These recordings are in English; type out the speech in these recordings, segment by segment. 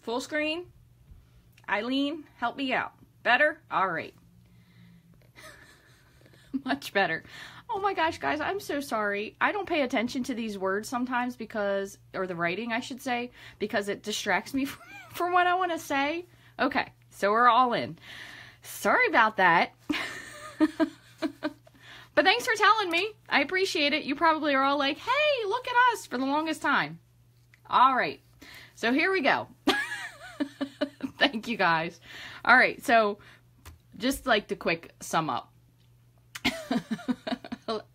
Full screen? Eileen, help me out. Better? All right. Much better. Oh my gosh, guys, I'm so sorry. I don't pay attention to these words sometimes because, or the writing, I should say, because it distracts me from what I want to say. Okay, so we're all in. Sorry about that. But thanks for telling me. I appreciate it. You probably are all like, hey, look at us for the longest time. All right, so here we go. Thank you, guys. All right, so just like to quick sum up.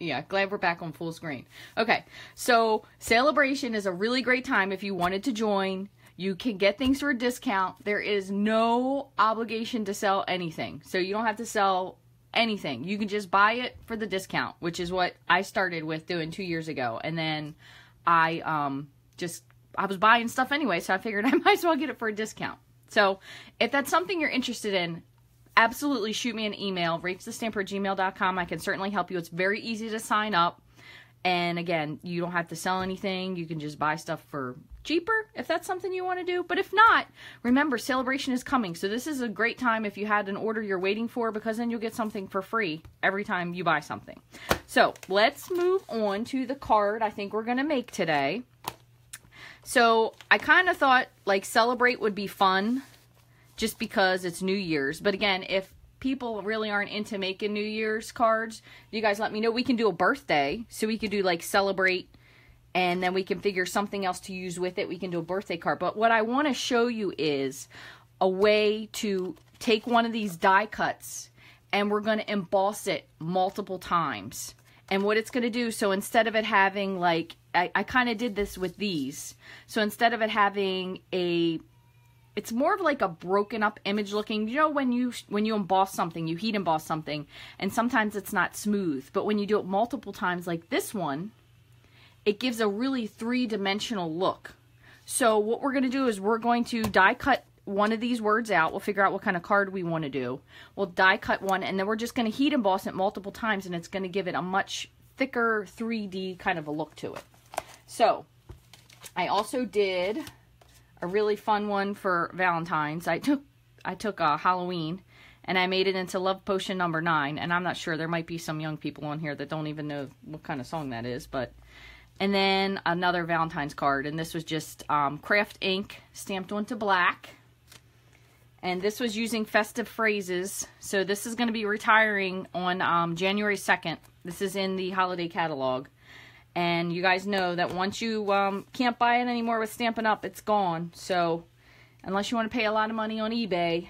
Yeah, glad we're back on full screen. Okay, so Celebration is a really great time if you wanted to join. You can get things for a discount. There is no obligation to sell anything. So you don't have to sell anything. You can just buy it for the discount, which is what I started with doing 2 years ago. And then I was buying stuff anyway, so I figured I might as well get it for a discount. So if that's something you're interested in, absolutely shoot me an email, rachthestamper@gmail.com. I can certainly help you. It's very easy to sign up. And again, you don't have to sell anything. You can just buy stuff for cheaper if that's something you want to do. But if not, remember, Celebration is coming. So this is a great time if you had an order you're waiting for, because then you'll get something for free every time you buy something. So let's move on to the card I think we're going to make today. So I kind of thought like Celebrate would be fun just because it's New Year's. But again, if people really aren't into making New Year's cards, you guys let me know. We can do a birthday. So we could do like Celebrate, and then we can figure something else to use with it. We can do a birthday card. But what I want to show you is a way to take one of these die cuts, and we're going to emboss it multiple times. And what it's going to do, so instead of it having like, I kind of did this with these. So instead of it having it's more of like a broken up image looking, you know, when you emboss something, you heat emboss something, and sometimes it's not smooth. But when you do it multiple times like this one, it gives a really three-dimensional look. So what we're going to do is we're going to die cut one of these words out. We'll figure out what kind of card we want to do. We'll die cut one, and then we're just going to heat emboss it multiple times, and it's going to give it a much thicker 3D kind of a look to it. So I also did a really fun one for Valentine's. I took Halloween, and I made it into Love Potion number 9, and I'm not sure. There might be some young people on here that don't even know what kind of song that is, but... And then another Valentine's card, and this was just craft ink stamped onto black. And this was using festive phrases. So this is going to be retiring on January 2nd. This is in the holiday catalog. And you guys know that once you can't buy it anymore with Stampin' Up, it's gone. So unless you want to pay a lot of money on eBay,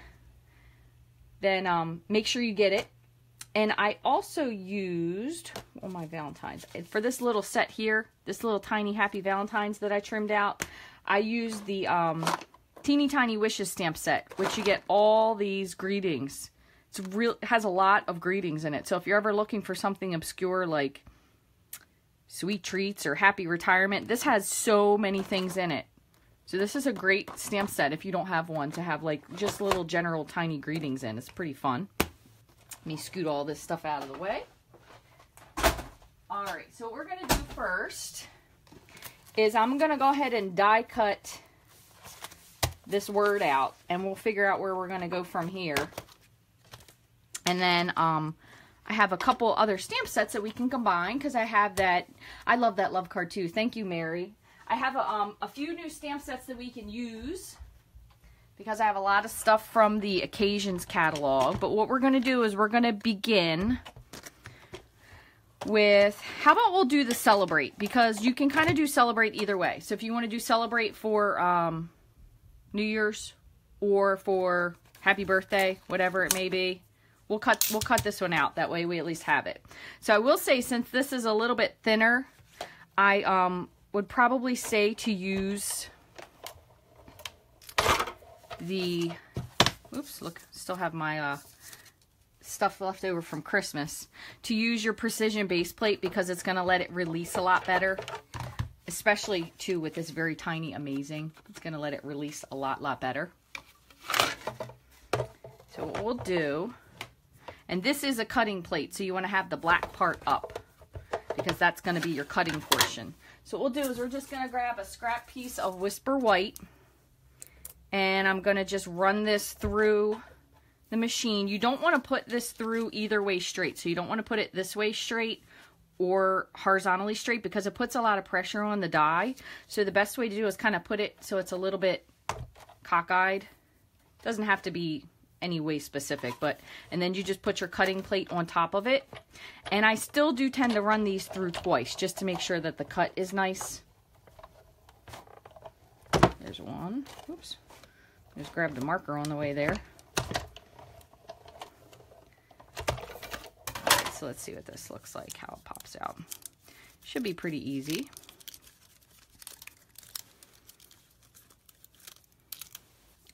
then make sure you get it. And I also used, my Valentines, for this little set here, this little tiny Happy Valentines that I trimmed out, I used the Teeny Tiny Wishes stamp set, which you get all these greetings. It has a lot of greetings in it. So if you're ever looking for something obscure like Sweet Treats or Happy Retirement, this has so many things in it. So this is a great stamp set if you don't have one, to have like just little general tiny greetings in. It's pretty fun. Let me scoot all this stuff out of the way. Alright, so what we're going to do first is I'm going to go ahead and die cut this word out, and we'll figure out where we're going to go from here. And then I have a couple other stamp sets that we can combine, because I have that. I love that love card too. Thank you, Mary. I have a few new stamp sets that we can use, because I have a lot of stuff from the Occasions catalog. But what we're going to do is we're going to begin with, how about we'll do the Celebrate, because you can kind of do Celebrate either way. So if you want to do Celebrate for New Year's or for Happy Birthday, whatever it may be, we'll cut this one out. That way we at least have it. So I will say, since this is a little bit thinner, I would probably say to use the, oops, look, still have my stuff left over from Christmas, to use your precision base plate, because it's going to let it release a lot better, especially too with this very tiny amazing. It's going to let it release a lot better. So what we'll do, and this is a cutting plate, so you want to have the black part up, because that's going to be your cutting portion. So what we'll do is we're just going to grab a scrap piece of Whisper White, And I'm going to just run this through the machine. You don't want to put this through either way straight. So you don't want to put it this way straight or horizontally straight because it puts a lot of pressure on the die. So the best way to do is kind of put it so it's a little bit cockeyed. Doesn't have to be any way specific, but, and then you just put your cutting plate on top of it. And I still do tend to run these through twice just to make sure that the cut is nice. There's one. Oops. Just grabbed a marker on the way there. Alright, so let's see what this looks like, how it pops out. Should be pretty easy.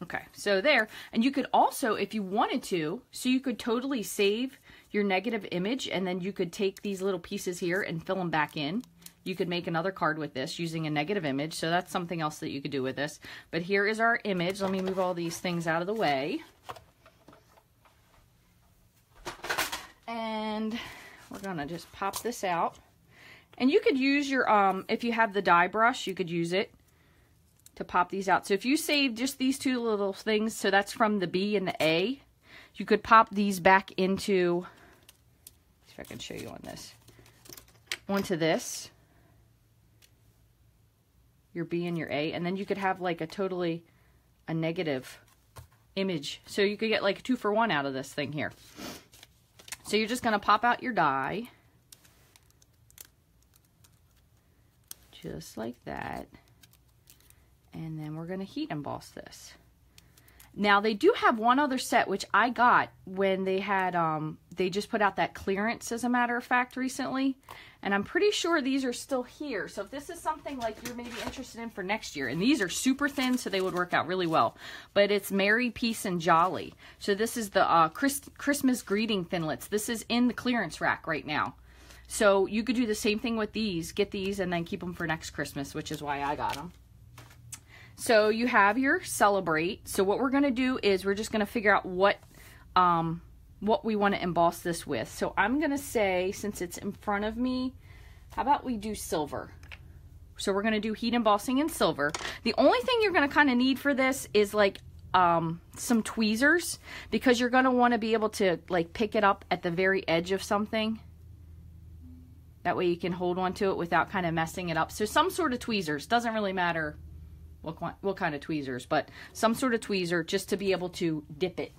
Okay, so there, and you could also, if you wanted to, so you could totally save your negative image, and then you could take these little pieces here and fill them back in. You could make another card with this using a negative image, so that's something else that you could do with this. But here is our image. Let me move all these things out of the way. And we're gonna just pop this out. And you could use your, if you have the die brush, you could use it to pop these out. So if you save just these two little things, so that's from the B and the A, you could pop these back into, see if I can show you on this, onto this, your B and your A, and then you could have like a negative image. So you could get like a 2-for-1 out of this thing here. So you're just going to pop out your die, just like that. And then we're going to heat emboss this. Now they do have one other set which I got when they had, they just put out that clearance as a matter of fact recently. And I'm pretty sure these are still here. So if this is something like you're maybe interested in for next year, and these are super thin so they would work out really well. But it's Merry, Peace, and Jolly. So this is the Christmas greeting thinlets. This is in the clearance rack right now. So you could do the same thing with these. Get these and then keep them for next Christmas, which is why I got them. So you have your Celebrate. So what we're going to do is we're just going to figure out what we want to emboss this with. So I'm going to say, since it's in front of me, how about we do silver? So we're going to do heat embossing in silver. The only thing you're going to kind of need for this is like some tweezers, because you're going to want to be able to like pick it up at the very edge of something. That way you can hold on to it without kind of messing it up. So some sort of tweezers, doesn't really matter what kind of tweezers, but some sort of tweezer just to be able to dip it.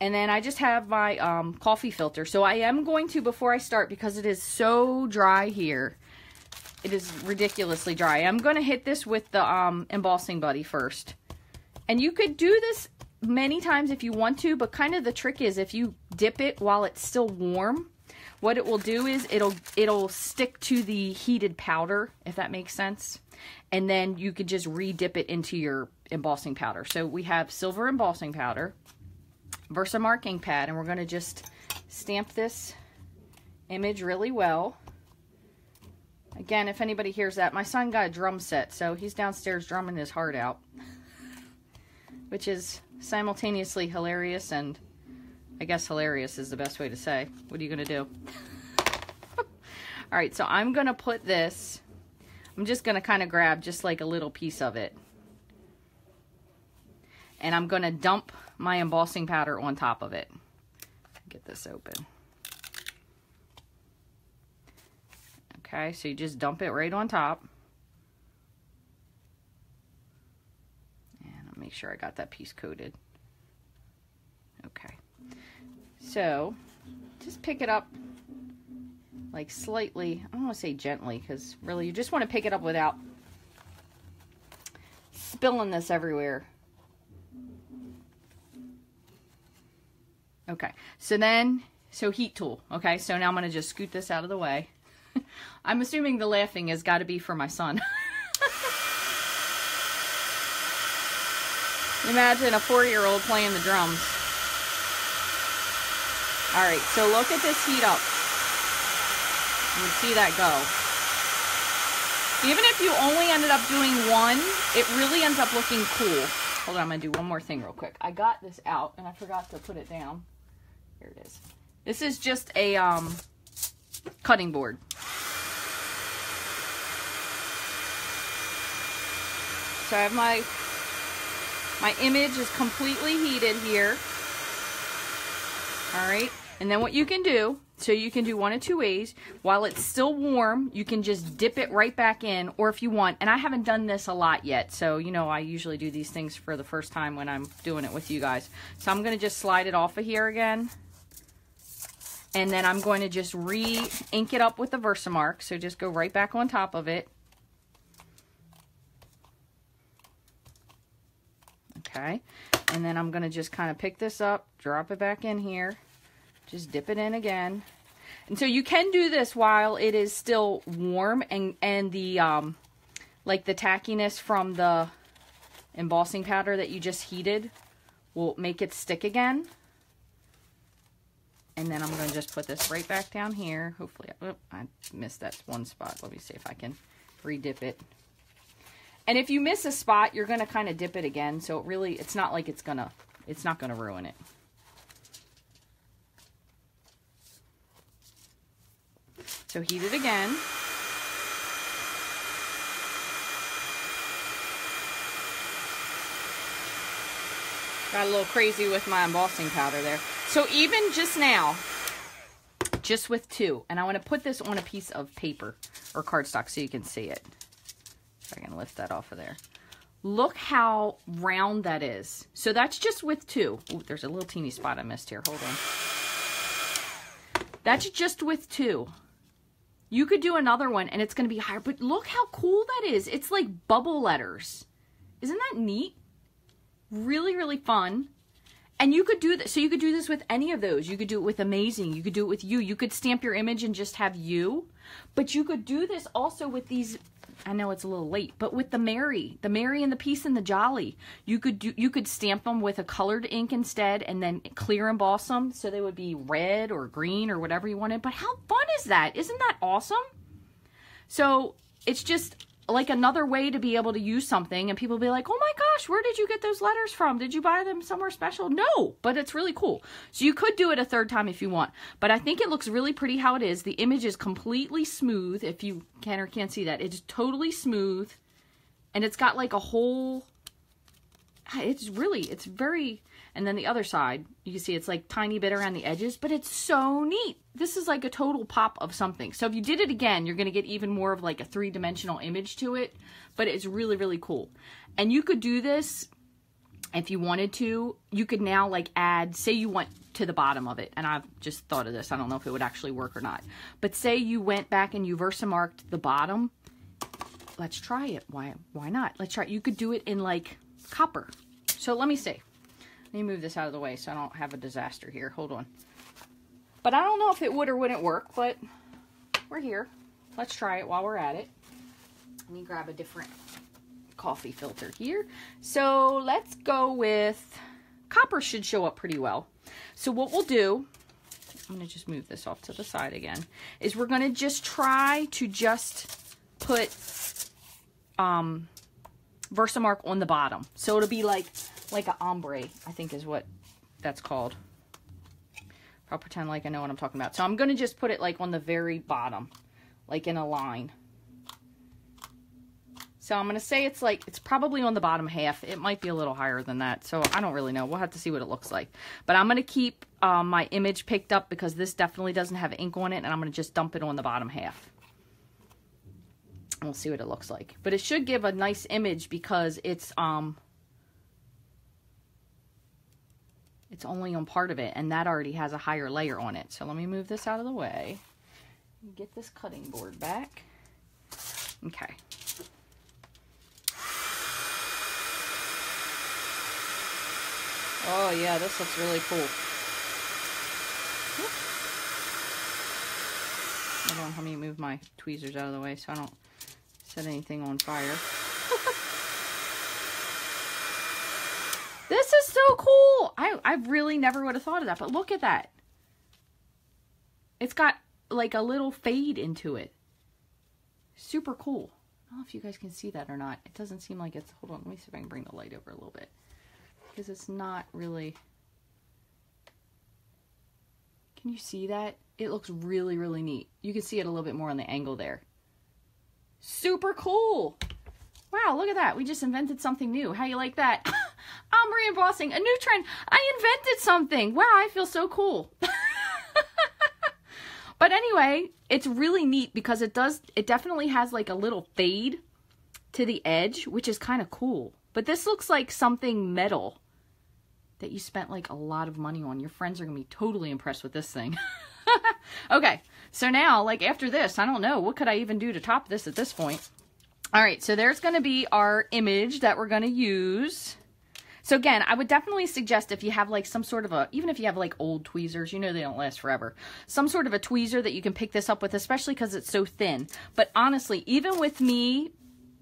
And then I just have my coffee filter. So I am going to, before I start, because it is so dry here, it is ridiculously dry, I'm going to hit this with the embossing buddy first. And you could do this many times if you want to, but kind of the trick is if you dip it while it's still warm, what it will do is it'll stick to the heated powder, if that makes sense. And then you could just re-dip it into your embossing powder. So we have silver embossing powder, Versamark ink pad, and we're going to just stamp this image really well. Again, if anybody hears that, my son got a drum set, so he's downstairs drumming his heart out, which is simultaneously hilarious, and I guess hilarious is the best way to say. What are you going to do? All right, so I'm going to put this, I'm just going to kind of grab just like a little piece of it, and I'm going to dump my embossing powder on top of it. Get this open. Okay, so you just dump it right on top. And I'll make sure I got that piece coated. Okay. So, just pick it up like slightly, I don't want to say gently, because really you just want to pick it up without spilling this everywhere. Okay, so heat tool. Okay, so now I'm going to just scoot this out of the way. I'm assuming the laughing has got to be for my son. Imagine a 4-year-old playing the drums. Alright, so look at this heat up. You can see that go. Even if you only ended up doing one, it really ends up looking cool. Hold on, I'm going to do one more thing real quick. I got this out and I forgot to put it down. Here it is. This is just a cutting board. So I have my My image is completely heated here. All right, and then what you can do, so you can do one of two ways. While it's still warm, you can just dip it right back in, or if you want, and I haven't done this a lot yet, so you know I usually do these things for the first time when I'm doing it with you guys. So I'm going to just slide it off of here again, and then I'm going to just re-ink it up with the Versamark, so just go right back on top of it. Okay, and then I'm going to just kind of pick this up, drop it back in here, just dip it in again. And so you can do this while it is still warm, and the like the tackiness from the embossing powder that you just heated will make it stick again. And then I'm going to just put this right back down here. Hopefully, I missed that one spot. Let me see if I can re-dip it. And if you miss a spot, you're going to kind of dip it again. So it really, it's not like it's not going to ruin it. So heat it again. Got a little crazy with my embossing powder there. So even just now, just with two, and I want to put this on a piece of paper or cardstock so you can see it. If I can lift that off of there. Look how round that is. So that's just with two. Ooh, there's a little teeny spot I missed here. Hold on. That's just with two. You could do another one and it's going to be higher, but look how cool that is. It's like bubble letters. Isn't that neat? Really, really fun. And you could do this. So you could do this with any of those. You could do it with Amazing. You could do it with you. You could stamp your image and just have you. But you could do this also with these. I know it's a little late, but with the Mary and the Peace and the Jolly, you could stamp them with a colored ink instead, and then clear emboss them so they would be red or green or whatever you wanted. But how fun is that? Isn't that awesome? So it's just like another way to be able to use something, and people be like, oh my gosh, where did you get those letters from? Did you buy them somewhere special? No, but it's really cool. So you could do it a third time if you want, but I think it looks really pretty how it is. The image is completely smooth. If you can or can't see that, it's totally smooth, and it's got like a whole, it's very, and then the other side, you can see it's like tiny bit around the edges, but it's so neat. This is like a total pop of something. So if you did it again, you're going to get even more of like a three-dimensional image to it, but it's really, really cool. And you could do this if you wanted to. You could now like add, say you went to the bottom of it, and I've just thought of this. I don't know if it would actually work or not, but say you went back and you Versamarked the bottom. Let's try it. Why not? Let's try it. You could do it in like copper. So let me see. Let me move this out of the way so I don't have a disaster here. Hold on. But I don't know if it would or wouldn't work, but we're here. Let's try it while we're at it. Let me grab a different coffee filter here. So let's go with copper. Should show up pretty well. So what we'll do, I'm going to just move this off to the side again, is we're going to just try to just put Versamark on the bottom. So it'll be like an ombre, I think is what that's called. I'll pretend like I know what I'm talking about. So I'm going to just put it like on the very bottom, like in a line. So I'm going to say it's probably on the bottom half. It might be a little higher than that. So I don't really know. We'll have to see what it looks like. But I'm going to keep my image picked up because this definitely doesn't have ink on it. And I'm going to just dump it on the bottom half. We'll see what it looks like. But it should give a nice image because it's only on part of it, and that already has a higher layer on it. So let me move this out of the way. Get this cutting board back. Okay. Oh yeah, this looks really cool. Hold on, let me move my tweezers out of the way so I don't set anything on fire. This is so cool. I really never would have thought of that, but look at that. It's got like a little fade into it. Super cool. I don't know if you guys can see that or not. It doesn't seem like it's, hold on, let me see if I can bring the light over a little bit. Because it's not really, can you see that? It looks really, really neat. You can see it a little bit more on the angle there. Super cool. Wow, look at that. We just invented something new. How you like that? I'm re-embossing. A new trend. I invented something. Wow, I feel so cool. But anyway, it's really neat because it definitely has like a little fade to the edge, which is kind of cool. But this looks like something metal that you spent like a lot of money on. Your friends are going to be totally impressed with this thing. Okay, so now, like after this, I don't know, what could I even do to top this at this point? All right, so there's going to be our image that we're going to use. So again, I would definitely suggest if you have like some sort of a, even if you have like old tweezers, you know they don't last forever, some sort of a tweezer that you can pick this up with, especially because it's so thin. But honestly, even with me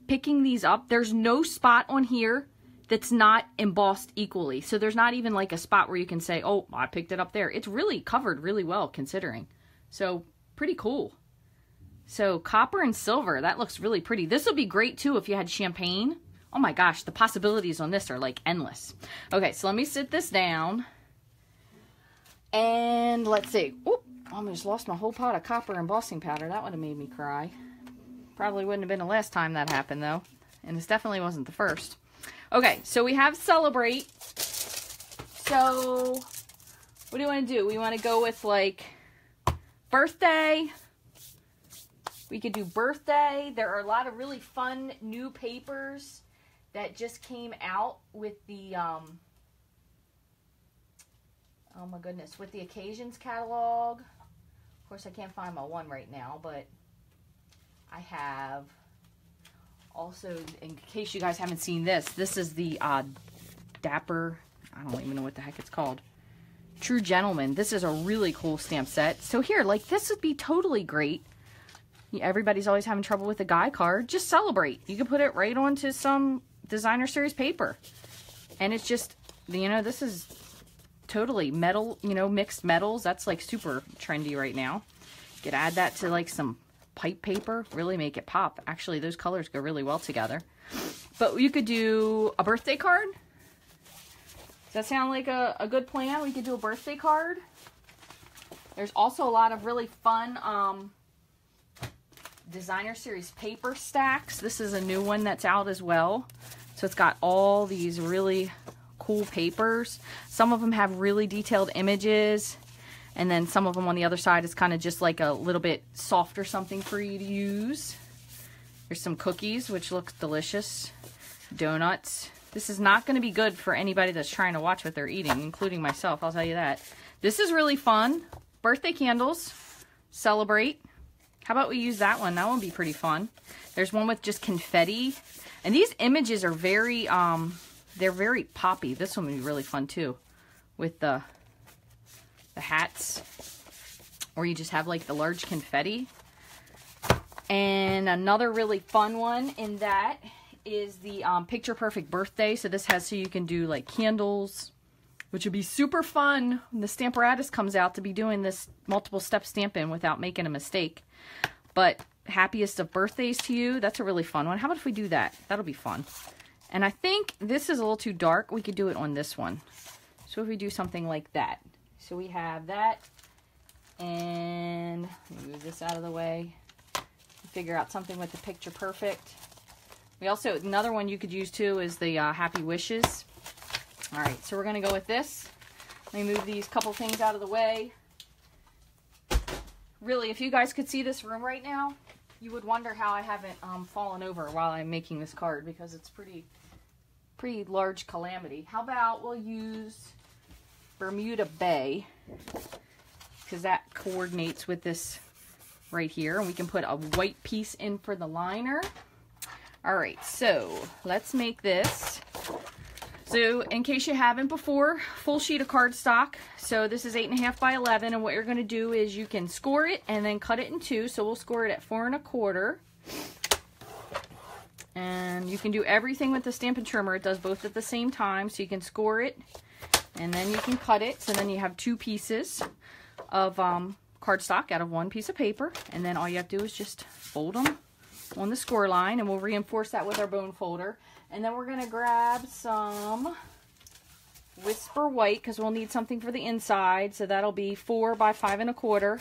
picking these up, there's no spot on here that's not embossed equally. So there's not even like a spot where you can say, oh, I picked it up there. It's really covered really well considering. So pretty cool. So copper and silver, that looks really pretty. This will be great too if you had champagne. Oh my gosh, the possibilities on this are like endless. Okay, so let me sit this down. And let's see. Oop, almost lost my whole pot of copper embossing powder. That would have made me cry. Probably wouldn't have been the last time that happened though. And this definitely wasn't the first. Okay, so we have celebrate. So what do you want to do? We want to go with like birthday. We could do birthday. There are a lot of really fun new papers that just came out with the, oh my goodness, with the occasions catalog. Of course, I can't find my one right now, but I have also, in case you guys haven't seen this, this is the Dapper, I don't even know what the heck it's called. True Gentleman. This is a really cool stamp set. So here, like this would be totally great. Everybody's always having trouble with the guy card. Just celebrate. You can put it right onto some designer series paper. And it's just, you know, this is totally metal, you know, mixed metals. That's like super trendy right now. You could add that to like some pipe paper. Really make it pop. Actually, those colors go really well together. But you could do a birthday card. Does that sound like a good plan? We could do a birthday card. There's also a lot of really fun designer series paper stacks. This is a new one that's out as well. So it's got all these really cool papers. Some of them have really detailed images. And then some of them on the other side is kind of just like a little bit softer something for you to use. There's some cookies, which looks delicious. Donuts. This is not going to be good for anybody that's trying to watch what they're eating, including myself, I'll tell you that. This is really fun. Birthday candles. Celebrate. How about we use that one? That one would be pretty fun. There's one with just confetti. And these images are very, they're very poppy. This one would be really fun too. With the hats. Or you just have like the large confetti. And another really fun one in that is the Picture Perfect Birthday. So this has so you can do like candles, which would be super fun when the Stamparatus comes out to be doing this multiple step stamping without making a mistake. But happiest of birthdays to you, that's a really fun one. How about if we do that? That'll be fun. And I think this is a little too dark. We could do it on this one. So if we do something like that. So we have that. And move this out of the way. Figure out something with the Picture Perfect. We also, another one you could use too is the Happy Wishes. All right, so we're going to go with this. Let me move these couple things out of the way. Really, if you guys could see this room right now, you would wonder how I haven't fallen over while I'm making this card, because it's pretty large calamity. How about we'll use Bermuda Bay, because that coordinates with this right here, and we can put a white piece in for the liner. All right, so let's make this. So in case you haven't before, full sheet of cardstock. So this is 8.5 by 11, and what you're going to do is you can score it and then cut it in two. So we'll score it at 4 1/4. And you can do everything with the Stampin' Trimmer. It does both at the same time. So you can score it and then you can cut it. So then you have 2 pieces of cardstock out of 1 piece of paper. And then all you have to do is just fold them on the score line, and we'll reinforce that with our bone folder. And then we're going to grab some Whisper White, because we'll need something for the inside. So that'll be 4 by 5 1/4.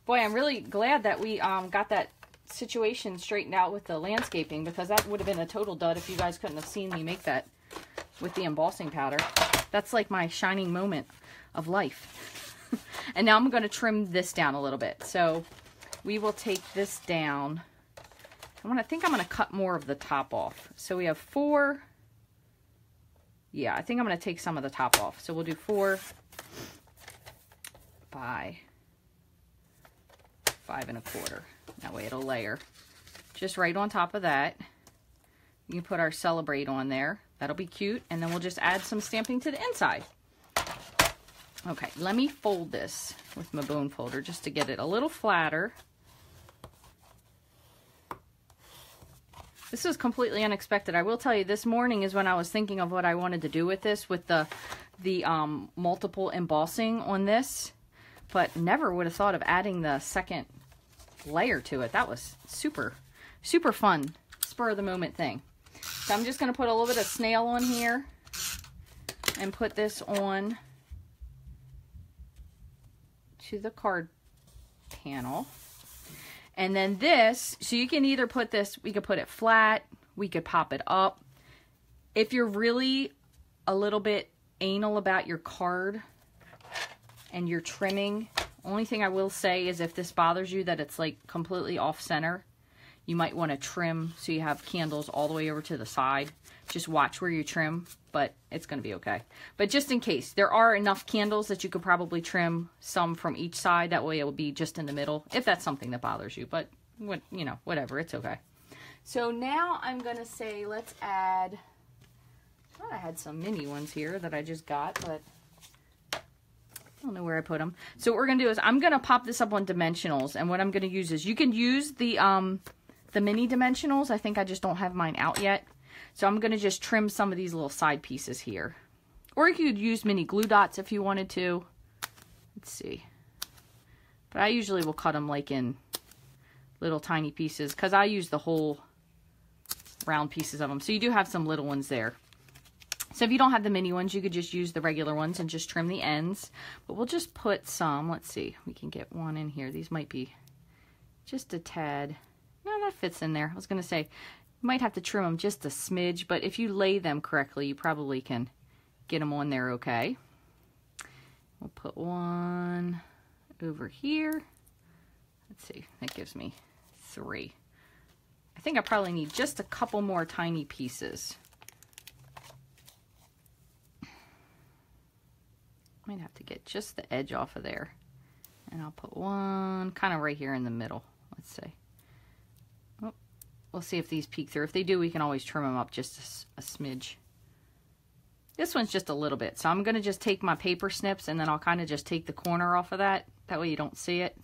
Boy, I'm really glad that we got that situation straightened out with the landscaping, because that would have been a total dud if you guys couldn't have seen me make that with the embossing powder. That's like my shining moment of life. And now I'm going to trim this down a little bit. So we will take this down. I think I'm going to cut more of the top off. So we have 4. Yeah, I think I'm going to take some of the top off. So we'll do 4 by 5 1/4. That way it'll layer just right on top of that. You can put our Celebrate on there. That'll be cute. And then we'll just add some stamping to the inside. Okay, let me fold this with my bone folder just to get it a little flatter. This was completely unexpected. I will tell you, this morning is when I was thinking of what I wanted to do with this, with the multiple embossing on this, but never would have thought of adding the second layer to it. That was super, super fun, spur of the moment thing. So I'm just going to put a little bit of snail on here and put this on to the card panel. And then this, so you can either put this, we could put it flat, we could pop it up. If you're really a little bit anal about your card and your trimming, only thing I will say is if this bothers you that it's like completely off center, you might want to trim so you have candles all the way over to the side. Just watch where you trim, but it's going to be okay. But just in case, there are enough candles that you could probably trim some from each side. That way it will be just in the middle, if that's something that bothers you. But, you know, whatever, it's okay. So now I'm going to say, let's add, I thought I had some mini ones here that I just got, but I don't know where I put them. So what we're going to do is I'm going to pop this up on dimensionals, and what I'm going to use is, you can use the mini dimensionals. I think I just don't have mine out yet. So I'm going to just trim some of these little side pieces here. Or you could use mini glue dots if you wanted to. Let's see. But I usually will cut them like in little tiny pieces because I use the whole round pieces of them. So you do have some little ones there. So if you don't have the mini ones, you could just use the regular ones and just trim the ends. But we'll just put some, let's see, we can get one in here. These might be just a tad. No, that fits in there. I was going to say, you might have to trim them just a smidge, but if you lay them correctly, you probably can get them on there okay. We'll put one over here. Let's see, that gives me 3. I think I probably need just a couple more tiny pieces. Might have to get just the edge off of there. And I'll put one kind of right here in the middle, let's say. Oh, we'll see if these peek through. If they do, we can always trim them up just a smidge. This one's just a little bit, so I'm going to just take my paper snips and then I'll kind of just take the corner off of that. That way you don't see it.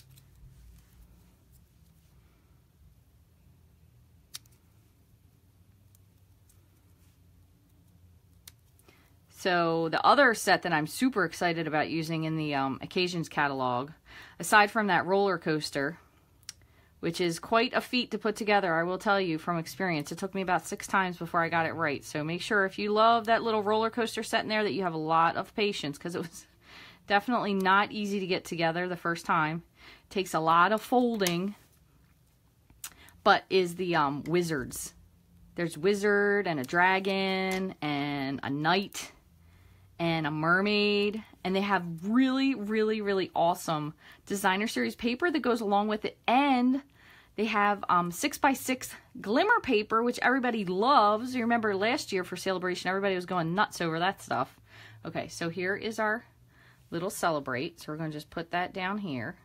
So the other set that I'm super excited about using in the Occasions catalog, aside from that roller coaster, which is quite a feat to put together, I will tell you from experience. It took me about 6 times before I got it right. So make sure if you love that little roller coaster set in there that you have a lot of patience, because it was definitely not easy to get together the first time. It takes a lot of folding, but is the wizards. There's wizard and a dragon and a knight and a mermaid, and they have really, really, really awesome designer series paper that goes along with it, and they have 6x6 glimmer paper, which everybody loves. You remember last year for Celebration, everybody was going nuts over that stuff. Okay, so here is our little Celebrate, so we're going to just put that down here.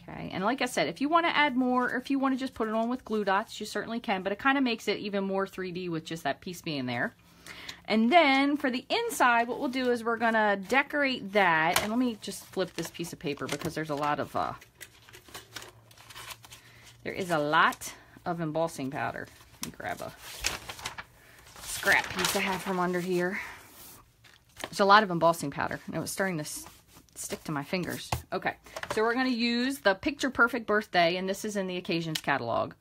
Okay, and like I said, if you want to add more, or if you want to just put it on with glue dots, you certainly can, but it kind of makes it even more 3D with just that piece being there. And then for the inside, what we'll do is we're going to decorate that. And let me just flip this piece of paper because there's a lot of, embossing powder. Let me grab a scrap piece I have from under here. There's a lot of embossing powder. And it was starting to stick to my fingers. Okay, so we're going to use the Picture Perfect Birthday, and this is in the Occasions catalog.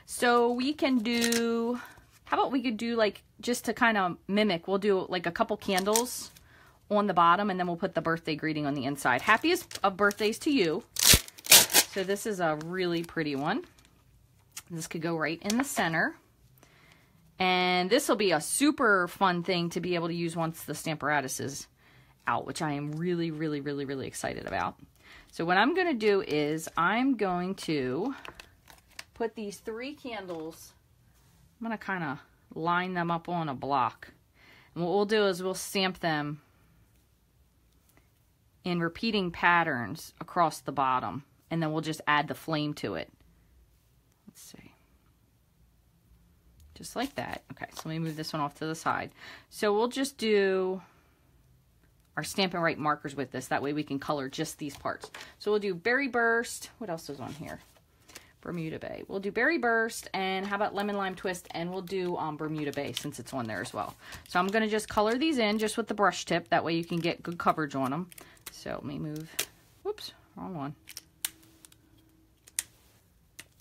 So we can do... How about we could do, like, just to kind of mimic, we'll do like a couple candles on the bottom, and then we'll put the birthday greeting on the inside. Happiest of birthdays to you. So this is a really pretty one. This could go right in the center. And this will be a super fun thing to be able to use once the Stamparatus is out, which I am really, really, really, really excited about. So what I'm going to do is I'm going to put these 3 candles, I'm going to kind of line them up on a block. And what we'll do is we'll stamp them in repeating patterns across the bottom. And then we'll just add the flame to it. Let's see. Just like that. Okay, so let me move this one off to the side. So we'll just do our Stampin' Right markers with this. That way we can color just these parts. So we'll do Berry Burst. What else is on here? Bermuda Bay. We'll do Berry Burst, and how about Lemon Lime Twist, and we'll do Bermuda Bay since it's on there as well. So I'm going to just color these in just with the brush tip. That way you can get good coverage on them. So let me move, whoops, wrong one.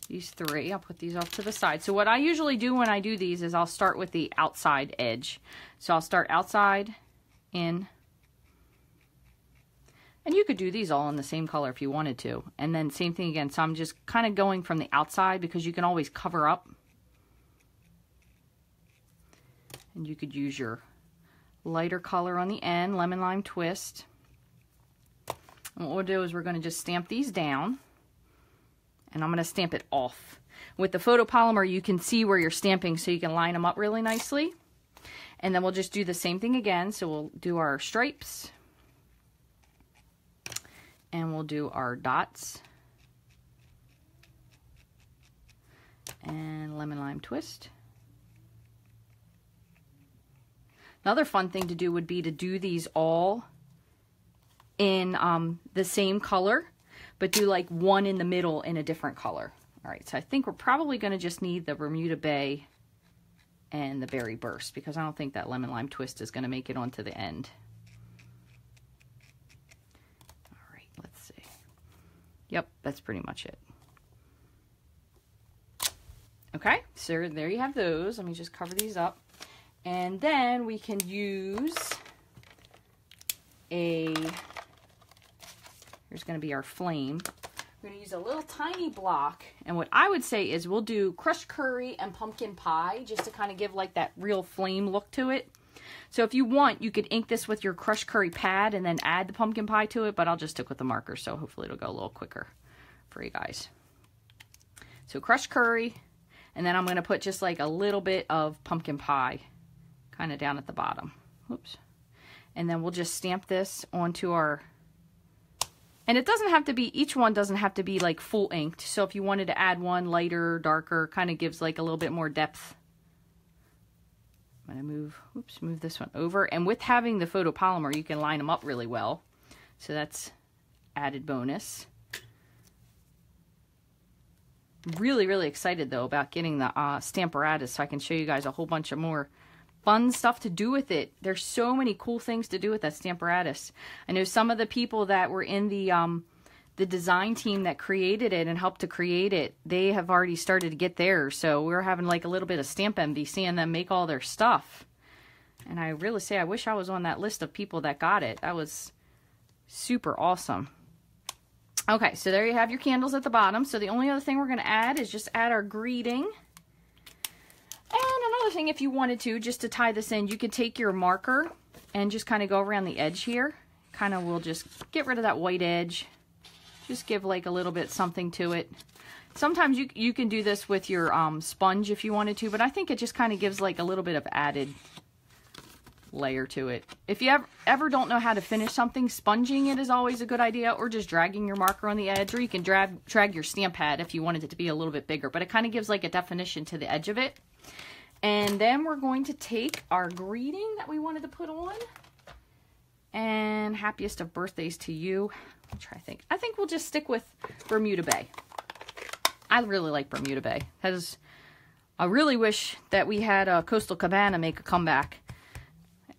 These 3, I'll put these off to the side. So what I usually do when I do these is I'll start with the outside edge. So I'll start outside, in, and you could do these all in the same color if you wanted to. And then same thing again. So I'm just kind of going from the outside because you can always cover up. And you could use your lighter color on the end, Lemon Lime Twist. And what we'll do is we're going to just stamp these down. And I'm going to stamp it off. With the photopolymer, you can see where you're stamping, so you can line them up really nicely. And then we'll just do the same thing again. So we'll do our stripes. And we'll do our dots. And Lemon Lime Twist. Another fun thing to do would be to do these all in the same color, but do like one in the middle in a different color. All right, so I think we're probably going to just need the Bermuda Bay and the Berry Burst, because I don't think that Lemon Lime Twist is going to make it onto the end. All right, let's see. Yep, that's pretty much it. Okay, so there you have those. Let me just cover these up. And then we can use here's going to be our flame. We're going to use a little tiny block. And what I would say is we'll do crushed curry and pumpkin pie just to kind of give like that real flame look to it. So if you want, you could ink this with your crushed curry pad and then add the pumpkin pie to it, but I'll just stick with the marker, so hopefully it'll go a little quicker for you guys. So crushed curry, and then I'm going to put just like a little bit of pumpkin pie kind of down at the bottom. Oops. And then we'll just stamp this onto our, and it doesn't have to be, each one doesn't have to be like full inked. So if you wanted to add one lighter, darker, kind of gives like a little bit more depth. I'm going to move this one over. And with having the photopolymer, you can line them up really well. So that's added bonus. Really, really excited though about getting the Stamparatus so I can show you guys a whole bunch of more fun stuff to do with it. There's so many cool things to do with that Stamparatus. I know some of the people that were in the design team that created it and helped to create it, they have already started to get theirs. So we're having like a little bit of stamp envy seeing them make all their stuff. And I really say I wish I was on that list of people that got it. That was super awesome. Okay, so there you have your candles at the bottom. So the only other thing we're going to add is just add our greeting. And another thing, if you wanted to, just to tie this in, you could take your marker and just kind of go around the edge here. Kind of will just get rid of that white edge. Just give like a little bit something to it. Sometimes you can do this with your sponge if you wanted to, but I think it just kind of gives like a little bit of added layer to it. If you ever don't know how to finish something, sponging it is always a good idea, or just dragging your marker on the edge, or you can drag your stamp pad if you wanted it to be a little bit bigger, but it kind of gives like a definition to the edge of it. And then we're going to take our greeting that we wanted to put on. And happiest of birthdays to you. I'll try to think. I think we'll just stick with Bermuda Bay. I really like Bermuda Bay. I really wish that we had Coastal Cabana make a comeback.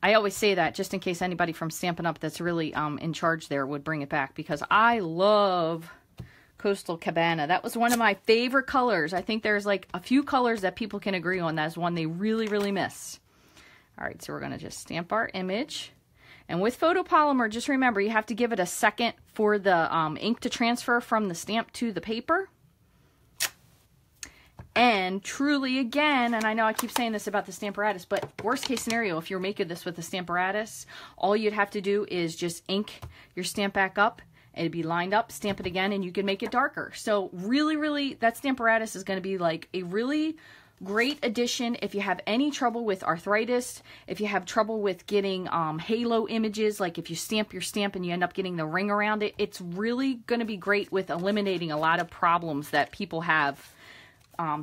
I always say that just in case anybody from Stampin' Up that's really in charge there would bring it back, because I love Coastal Cabana. That was one of my favorite colors. I think there's like a few colors that people can agree on. That's one they really, really miss. All right, so we're going to just stamp our image. And with photopolymer, just remember, you have to give it a second for the ink to transfer from the stamp to the paper. And truly, again, and I know I keep saying this about the Stamparatus, but worst case scenario, if you're making this with the Stamparatus, all you'd have to do is just ink your stamp back up. It'd be lined up, stamp it again, and you can make it darker. So really, really, that Stamparatus is going to be like a really great addition if you have any trouble with arthritis, if you have trouble with getting halo images, like if you stamp your stamp and you end up getting the ring around it. It's really going to be great with eliminating a lot of problems that people have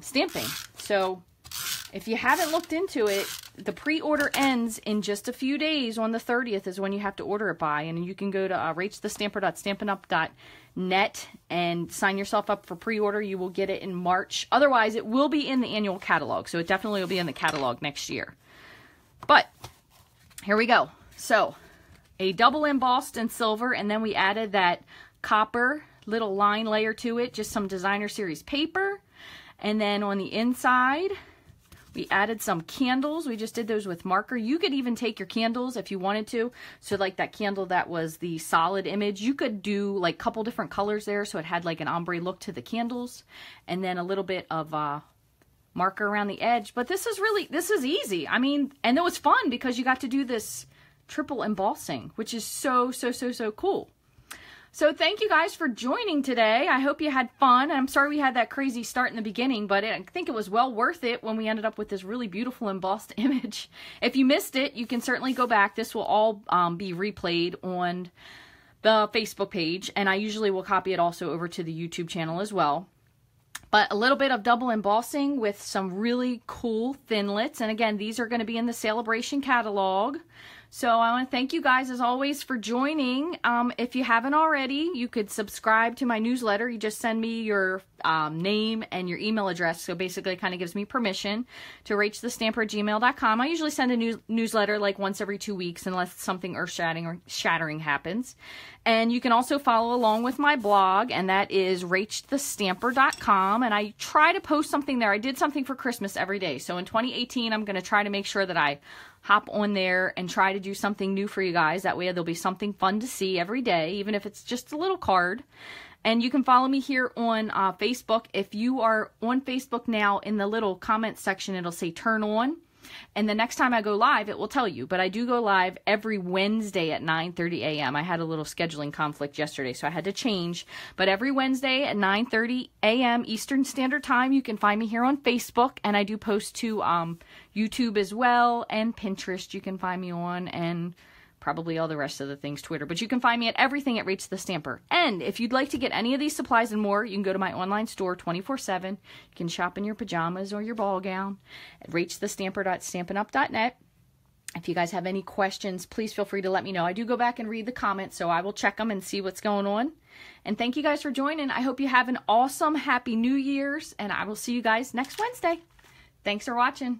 stamping. So if you haven't looked into it, the pre-order ends in just a few days. On the 30th is when you have to order it by, and you can go to rachthestamper.stampinup.net and sign yourself up for pre-order. You will get it in March. Otherwise, it will be in the annual catalog, so it definitely will be in the catalog next year. But here we go. So a double embossed in silver, and then we added that copper little line layer to it, just some designer series paper. And then on the inside, we added some candles. We just did those with marker. You could even take your candles if you wanted to. So like that candle that was the solid image, you could do like a couple different colors there. So it had like an ombre look to the candles. And then a little bit of marker around the edge. But this is easy. I mean, and it was fun because you got to do this triple embossing, which is so cool. So thank you guys for joining today. I hope you had fun. I'm sorry we had that crazy start in the beginning, but I think it was well worth it when we ended up with this really beautiful embossed image. If you missed it, you can certainly go back. This will all be replayed on the Facebook page, and I usually will copy it also over to the YouTube channel as well. But a little bit of double embossing with some really cool thinlits. And again, these are going to be in the Celebration catalog. So I want to thank you guys as always for joining. If you haven't already, you could subscribe to my newsletter. You just send me your name and your email address. So basically it kind of gives me permission to rachthestamper@gmail.com. I usually send a newsletter like once every 2 weeks unless something earth-shattering happens. And you can also follow along with my blog, and that is rachthestamper.com. And I try to post something there. I did something for Christmas every day. So in 2018, I'm going to try to make sure that I hop on there and try to do something new for you guys. That way there'll be something fun to see every day, even if it's just a little card. And you can follow me here on Facebook. If you are on Facebook now, in the little comment section, it'll say turn on. And the next time I go live, it will tell you. But I do go live every Wednesday at 9:30 a.m. I had a little scheduling conflict yesterday, so I had to change. But every Wednesday at 9:30 a.m. Eastern Standard Time, you can find me here on Facebook. And I do post to YouTube as well, and Pinterest you can find me on, and probably all the rest of the things, Twitter. But you can find me at everything at Rach the Stamper. And if you'd like to get any of these supplies and more, you can go to my online store 24/7. You can shop in your pajamas or your ball gown at rachthestamper.stampinup.net. If you guys have any questions, please feel free to let me know. I do go back and read the comments, so I will check them and see what's going on. And thank you guys for joining. I hope you have an awesome, happy New Year's, and I will see you guys next Wednesday. Thanks for watching.